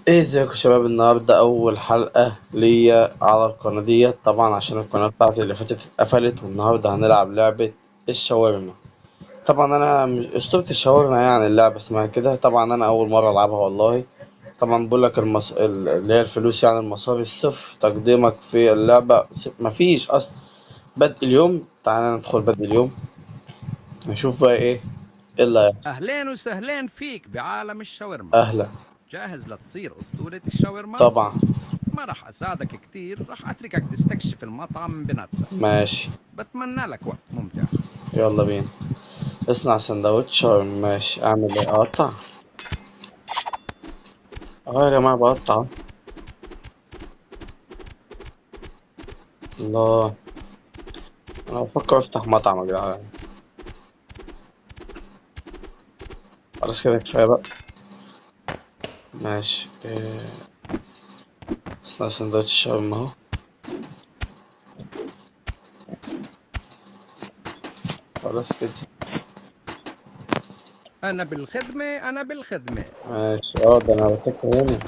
ايه ازيكم يا شباب؟ النهارده اول حلقة ليا على القناة ديت، طبعا عشان القناة بتاعتي اللي فاتت اتقفلت، والنهارده هنلعب لعبة الشاورما. طبعا انا مش اسطورة الشاورما، يعني اللعبة اسمها كده. طبعا انا اول مرة العبها والله. طبعا بقول لك اللي هي الفلوس، يعني المصاري الصفر، تقديمك في اللعبة مفيش اصلا. بدء اليوم، تعالى ندخل بدء اليوم نشوف بقى ايه اللي هيحصل. أهلين وسهلين فيك بعالم الشاورما. اهلا. جاهز لتصير أسطورة الشاورما؟ طبعا. ما رح أساعدك كتير، رح أتركك تستكشف المطعم بنفسك. ماشي. بتمنى لك وقت ممتع. يلا بينا. اصنع سندوتش شاورما. ماشي، اعمل ايه؟ اقطع. اه يا جماعة بقطع. الله. انا بفكر افتح مطعم يا جدعان. خلاص كده كفاية بقى. ماشي اصنع سندوتش شاورما اهو. خلاص كده. أنا بالخدمة أنا بالخدمة. ماشي، اه ده انا بفكر هنا.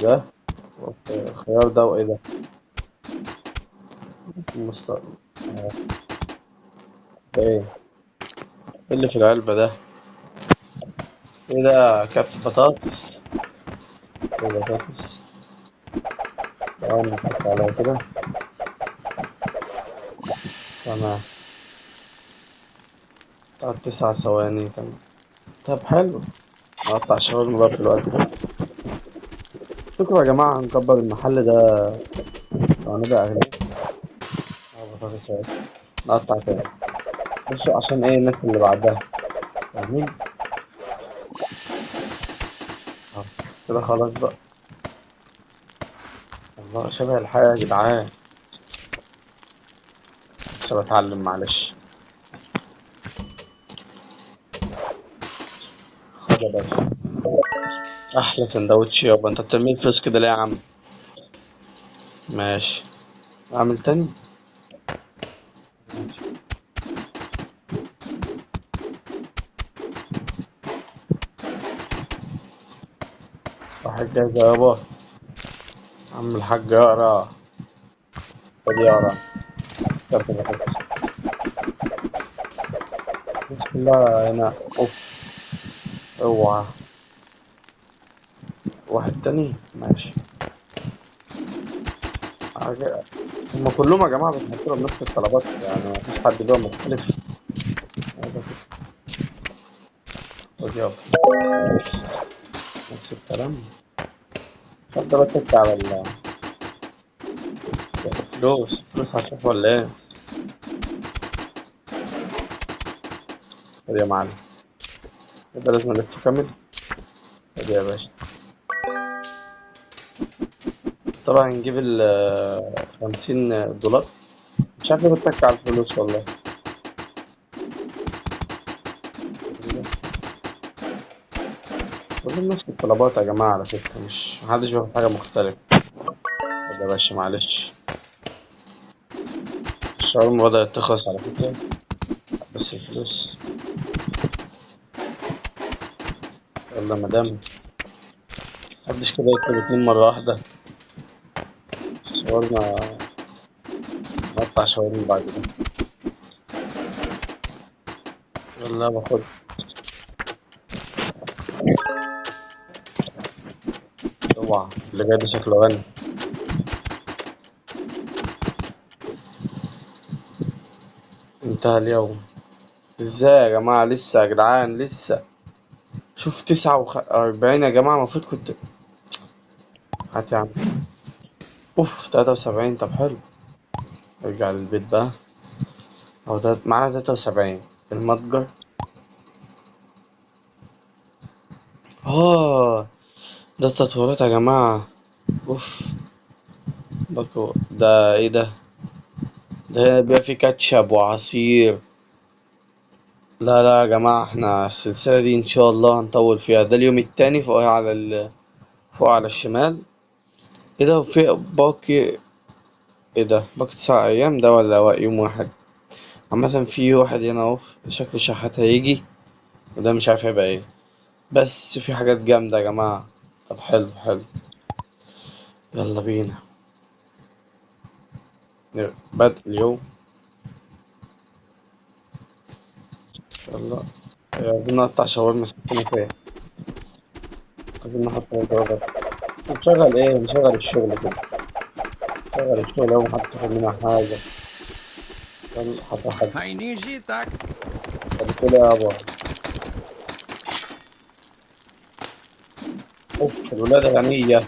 أهو. ده الخيار ده وايه ده؟ المستقبل. اه. ده ايه؟ إيه اللي في العلبة ده؟ ايه ده؟ كبت بطاطس. ايه بطاطس؟ اه نحط عليها كده. تمام. تقعد 9 ثواني. تمام. طب حلو. نقطع شاورما بقى في الوقت ده. شكرا يا جماعة، هنكبر المحل ده وهنبقى أغنياء. اه بطاطس اهي. نقطع تاني. بصوا عشان ايه الناس اللي بعدها فاهمين. اه. كده خلاص بقى. الله شبه الحياة يا جدعان. لسه بتعلم معلش. خد يا باشا. أحلى سندوتش يابا. أنت بتعمل فلوس كده ليه يا عم؟ ماشي. أعمل تاني. ماشي. واحد جاهز يابا. عم الحاج يقرا. خد يقرا. كارت البطاطس. الناس كلها هنا. أوف. اوعى. واحد تاني. ماشي. حاجة. هما كلهم يا جماعة بتحط لهم نفس الطلبات، يعني مفيش حد بقى مختلف. هذا كده. خد يابا. نفس الكلام. اتفضل اتك على فلوس هشوف ولا ايه؟ خد يا معلم. كده لازم الف كامل. خد يا باشا. طبعا نجيب $50. مش عارف ليه بتك على الفلوس والله. كلهم نفس الطلبات يا جماعة على فكرة، مش محدش بياخد حاجة مختلفة. خد يا باشا معلش. الشاورما بدأت تخلص على فكرة. بس الفلوس. يلا مدام. محدش كده يطلب 2 مرة واحدة. شاورما. نقطع شاورما بعد كده. يلا باخد. اوعى اللي جاي ده شكله غني. انتهى اليوم. ازاي يا جماعة؟ لسه يا جدعان لسه. شوف 49 يا جماعة، المفروض كنت. هات يا عم. اوف 73. طب حلو. ارجع للبيت بقى. هو معانا 73. المتجر. اه. ده التطويرات يا جماعة. اوف. ده ايه ده؟ ده هنا بيبقى فيه كاتشب وعصير. لا لا يا جماعة، احنا السلسلة دي ان شاء الله هنطول فيها. ده اليوم التاني، فوق على فوق على الشمال. ايه ده؟ في باقي. ايه ده؟ باقي 9 ايام ده ولا يوم واحد؟ عامة في واحد هنا اهو. شكله شحات هيجي. وده مش عارف هيبقى ايه، بس في حاجات جامدة يا جماعة. طب حلو حلو، يلا بينا بدء اليوم. يلا. عايزين نقطع شاورما سكينة فيها، عايزين نحط الجوابات. نشغل ايه؟ نشغل الشغل كده، نشغل الشغل أول ما حد تاخد منها حاجة. يلا حط حاجة. هيني جيتك. طب كده يابا. اوف الولاد غنية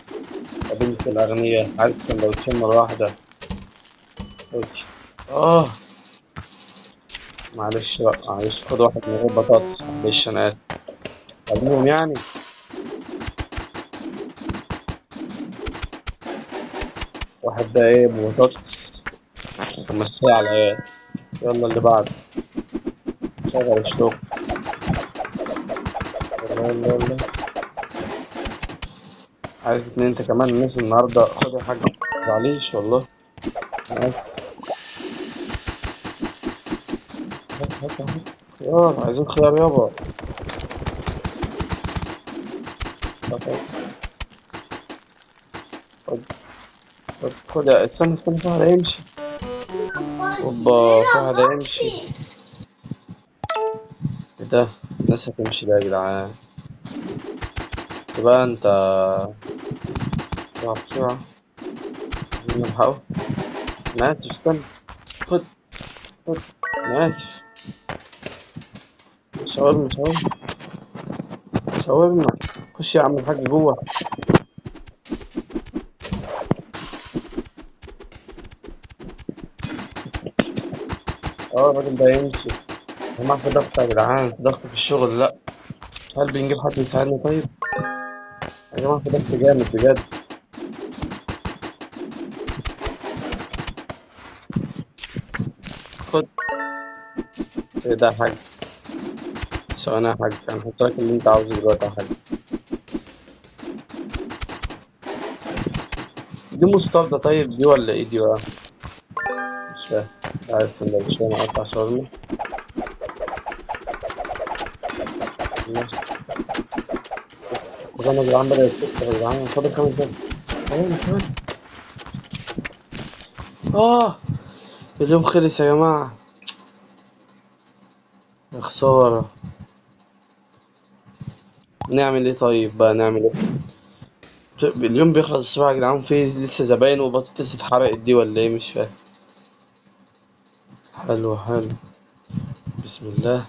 يا بنت الأغنياء، عايز سندوتشين مرة واحدة. اوش. اه معلش بقى، معلش خد واحد من غير بطاطس، معلش أنا آسف. خليهم يعني. واحد ده ايه ببطاطس، ومسيه على العيال. يلا اللي بعده، شغل الشغل. يلا يلا يلا. عايز اتنين انت كمان الناس النهارده، خد يا حاج متزعليش والله. أنا آسف. هات هات هات. خيار، عايزين خيار يابا. طب خد خد خد استنى استنى، في واحد هيمشي. اوبا في واحد هيمشي. ايه ده؟ الناس هتمشي ده يا جدعان. يبقى انت بسرعة بسرعة، عايزين نلحقه. انا اسف استنى. خد خد. انا اسف. شاورما شاورما شاورما. خش يا عم الحاج جوه. اه الراجل ده يمشي. يا جماعة في ضغط يا جدعان، في ضغط في الشغل. لا، هل بنجيب حد يساعدنا طيب؟ يا جماعة في ضغط جامد بجد. خد. ايه ده يا حاج؟ ثواني يا حاج، هنحط لك اللي انت عاوزه دلوقتي يا حاج. دي مستردة طيب دي ولا ايه دي بقى؟ مش فاهم. عايز سندوتشين اقطع شاورما. ماشي. طب انا يا جدعان بدأت تكتر يا جدعان، فاضل 5 دقايق. ثواني ثواني. اه اليوم خلص يا جماعة. يا خسارة. نعمل ايه طيب بقى، نعمل ايه؟ اليوم بيخلص بسرعة يا جدعان، في لسه زباين وبطاطس اتحرقت دي ولا ايه؟ مش فاهم. حلو حلو. بسم الله.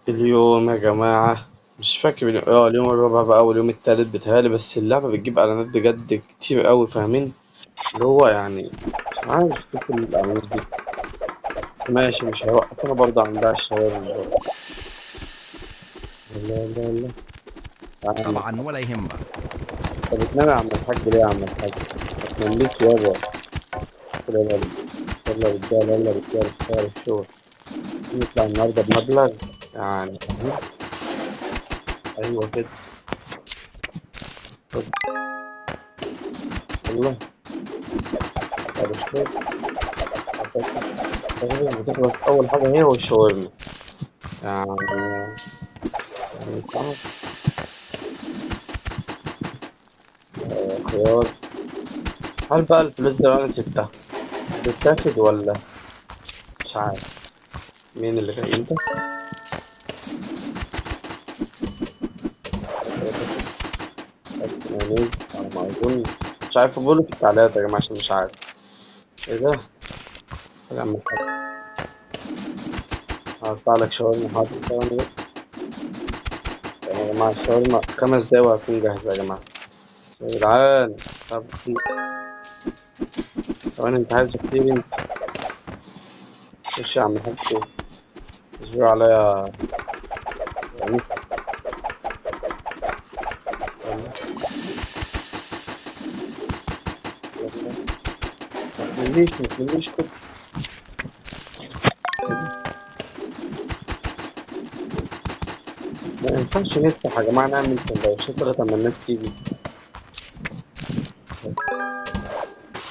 اليوم يا جماعة، مش فاكر اليوم الرابع بقى واليوم التالت بيتهيألي، بس اللعبة بتجيب اعلانات بجد كتير قوي، فاهمين؟ اللي هو يعني مش عارف كيف الاعلانات دي. بس ماشي مش هيوقفونا برضه عند بقى الشاورما برضه. لا لا لا. يا عم طبعا الحاج. ولا يهمك. انت بتنام يا عم الحاج ليه يا عم الحاج؟ ما تنامليش يابا. كده يلا. يلا رجالة يلا رجالة اشتغل الشغل. نطلع النهاردة بمبلغ، يعني فاهمين؟ أيوة كده. خد. يلا. طب الشغل. بتخلص أول حاجة هي والشاورما، يعني يعني تعرف. خيار. هل بقى الفلوس دي أنا سبتها بتتاخد ولا مش عارف؟ مين اللي كان أنت؟ مايونيز على ما أظن. مش عارف أقوله في التعليقات يا جماعة عشان مش عارف. إيه ده؟ يا عم الحاج. هقطع لك شاورما، حاضر ثواني بس. يا جماعة الشاورما 5 دقايق وهتكون جاهزة يا جماعة. يا جدعان. طب ثواني، أنت عايز كتير أنت. خش يا عم الحاج شوف. اصبر عليا. يعني يلا يلا. ما تمليش كده. ما ينفعش نفتح يا جماعة نعمل سندوتشات لغاية أما الناس تيجي.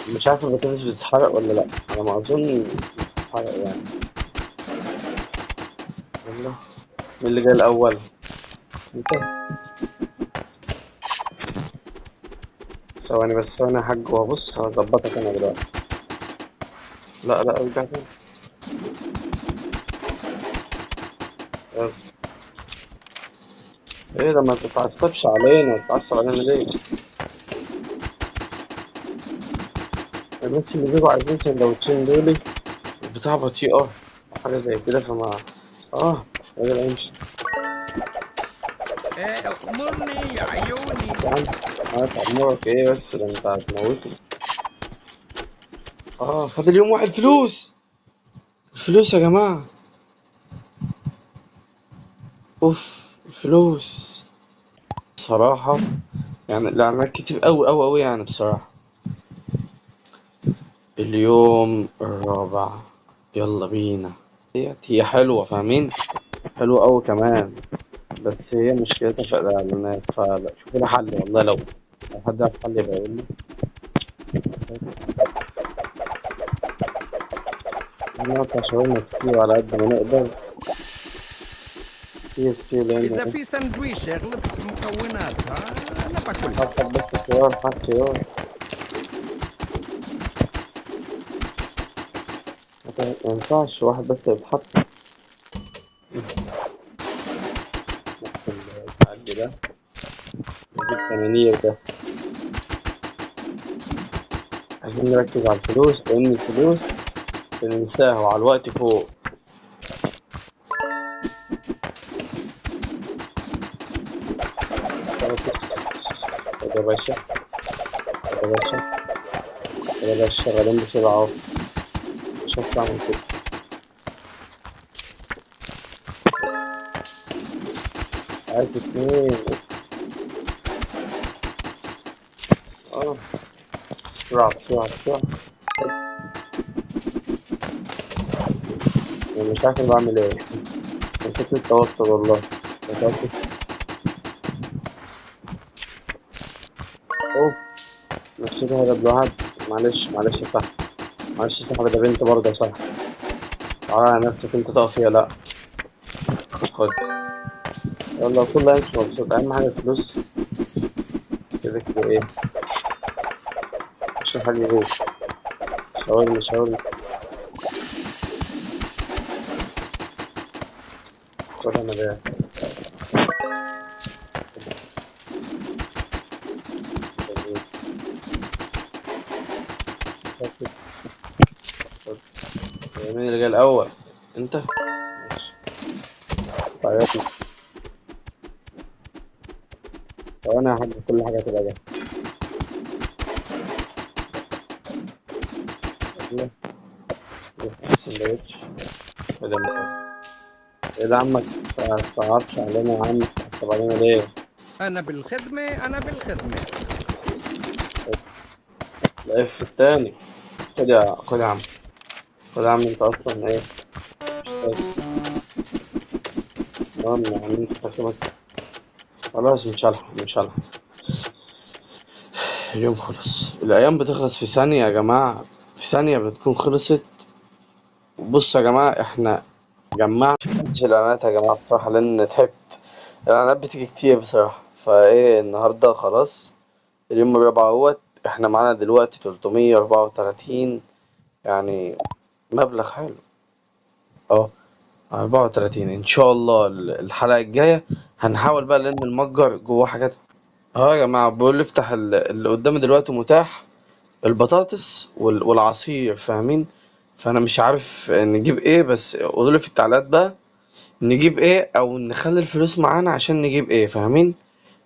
مش عارف البطاطس بتتحرق ولا لأ، على ما أظن بتتحرق يعني. يلا. مين اللي جاي الاول؟ انت. ثواني بس، ثواني يا حاج، وهبص هظبطك انا دلوقتي. لا لا، ارجع تاني. يلا. ايه ده، ما تتعصبش علينا، تتعصب علينا ليه؟ الناس اللي بيبقوا عايزين سندوتشين دول بتاع بطيء أو حاجة زي كده، فما راجل امشي. أمرني يا عيوني. يا عم عارف أمورك ايه، بس ده انت هتموتني. فاضل يوم واحد. فلوس، فلوس يا جماعة. اوف، الفلوس بصراحة، يعني الإعلانات كتير أوي أوي أوي يعني بصراحة. اليوم الرابع، يلا بينا. هي حلوة فاهمين، حلوة أوي كمان، بس هي مشكلتها في الإعلانات. فلا، شوفوا لها حل والله، لو حد يعرف حل يبقى يقول لي. نقطع شاورما كتير على قد ما نقدر، كتير كتير، لأن إذا إيه، في سندويشة غلطت في مكوناتها أنا باكلها. حط بس خيار، حط خيار. ما ينفعش واحد بس يتحط. العد ده، نجيب تمانية ده. عايزين نركز على الفلوس، لأن الفلوس بننساها وعلى الوقت فوق. خد يا باشا، خد يا باشا، خد يا باشا، شغالين بسرعة أهو، مش هطلع من كده. عايز اتنين. اه بسرعة بسرعة بسرعة. أنا مش عارف أنا بعمل إيه، من كتر التوتر والله. التوتر. أوف، نفسيتي هيبقى. معلش معلش يا صاحبي، معلش يا صاحبي، ده بنت برضه يا صاحبي. تعالى على نفسك انت، تقف فيها لا. خد. يلا كله يمشي مبسوط، اهم حاجه الفلوس. كده كده ايه، مش حاجه يروح. شاورما شاورما. خد انا ده. خد. مين اللي جاي الاول؟ انت. ماشي. طيب، ثواني يا حاج، كل حاجه هتبقى جاهزه. يلا. روح السندوتش. خد يا مصطفى. ايه ده عمك، ما تصعبش علينا يا عم، تصعب علينا ليه؟ أنا بالخدمة أنا بالخدمة. لا، في التاني. خد يا عم، خد يا عم، انت اصلا ايه، مش طيب. المهم يا عم، انت تكلمك. خلاص، مش هلحق. اليوم خلص، الأيام بتخلص في ثانية يا جماعة، في ثانية بتكون خلصت. بصوا يا جماعة، احنا جمعنا الإعلانات يا جماعة بصراحة، لأن تعبت. الإعلانات بتيجي كتير بصراحة، فايه النهاردة خلاص. اليوم الرابع اهوت، احنا معانا دلوقتي 334، يعني مبلغ حلو. اه 34 ان شاء الله. الحلقة الجاية هنحاول بقى، لأن المتجر جواه حاجات. اه يا جماعة، بيقول لي افتح اللي قدامي دلوقتي متاح البطاطس والعصير فاهمين. فانا مش عارف نجيب ايه، بس قولوا لي في التعليقات بقى نجيب ايه، او نخلي الفلوس معانا عشان نجيب ايه فاهمين.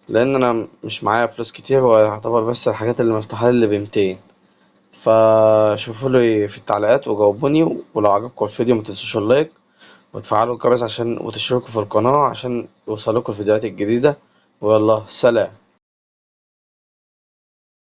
لان انا مش معايا فلوس كتير، ويعتبر بس الحاجات اللي مفتوحه لي اللي ب200. فشوفوا لي في التعليقات وجاوبوني، ولو عجبكم الفيديو ما تنسوش اللايك وتفعلوا الجرس عشان وتشتركوا في القناه عشان يوصلكوا الفيديوهات الجديده. ويلا سلام.